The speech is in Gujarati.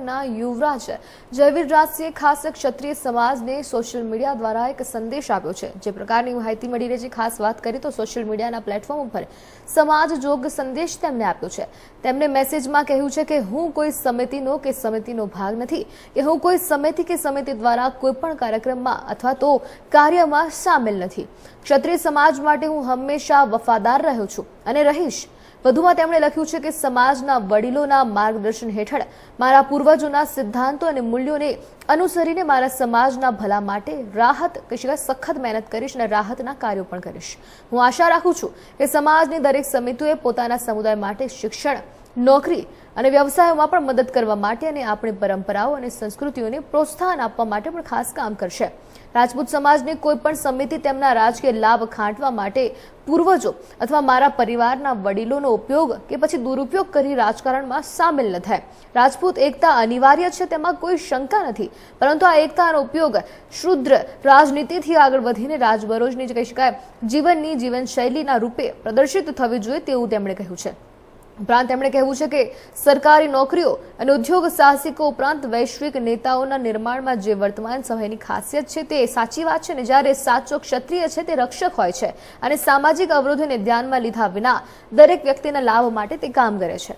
તાલુકના યુવરાજ જયવીરરાજસિંહે ખાસ ક્ષત્રિય સમાજને સોશિયલ મીડિયા દ્વારા એક સંદેશ આપ્યો છે। જે પ્રકારની માહિતી મળી રહી છે, ખાસ વાત કરીએ તો સોશિયલ મીડિયાના પ્લેટફોર્મ ઉપર સમાજ જોગ સંદેશ તેમને આપ્યો છે। તેમણે મેસેજમાં કહ્યું છે કે હું કોઈ સમિતિનો કે સમિતિનો ભાગ નથી, કે હું કોઈ સમિતિ કે સમિતિ દ્વારા કોઈ પણ કાર્યક્રમમાં અથવા તો કાર્યમાં સામેલ નથી। ક્ષત્રિય સમાજ માટે હું હંમેશા વફાદાર રહ્યો છું અને રહીશ। વધુમાં તેમણે લખ્યું છે કે સમાજના વડીલોના માર્ગદર્શન હેઠળ મારા પૂર્વજોના સિદ્ધાંતો અને મૂલ્યોને અનુસરીને મારા સમાજના ભલા માટે સખત મહેનત કરીશ અને રાહતના કાર્યો પણ કરીશ। હું આશા રાખું છું કે સમાજની દરેક સમિતિઓએ પોતાના સમુદાય માટે શિક્ષણ, નોકરી અને વ્યવસાયોમાં પણ મદદ કરવા માટે અને આપણી પરંપરાઓ અને સંસ્કૃતિઓને પ્રોત્સાહન આપવા માટે પણ ખાસ કામ કરશે। રાજપૂત સમાજની કોઈ પણ સમિતિ તેમના રાજકીય લાભ ખાંટવા માટે પૂર્વજો અથવા મારા પરિવારના વડીલોનો ઉપયોગ કે પછી દુરુપયોગ કરી રાજકારણમાં સામેલ ન થાય। રાજપૂત એકતા અનિવાર્ય છે, તેમાં કોઈ શંકા નથી, પરંતુ આ એકતાનો ઉપયોગ શુદ્ર રાજનીતિથી આગળ વધીને રાજબરોજની કહી શકાય જીવનની જીવનશૈલીના રૂપે પ્રદર્શિત થવી જોઈએ તેવું તેમણે કહ્યું છે। ઉપરાંત તેમણે કહ્યું છે કે સરકારી નોકરીઓ અને ઉદ્યોગ સાહસિકો ઉપરાંત વૈશ્વિક નેતાઓના નિર્માણમાં જે વર્તમાન સમયની ખાસિયત છે તે સાચી વાત છે ને જ્યારે સાચો ક્ષત્રિય છે તે રક્ષક હોય છે અને સામાજિક અવરોધોને ધ્યાનમાં લીધા વિના દરેક વ્યક્તિના લાભ માટે તે કામ કરે છે।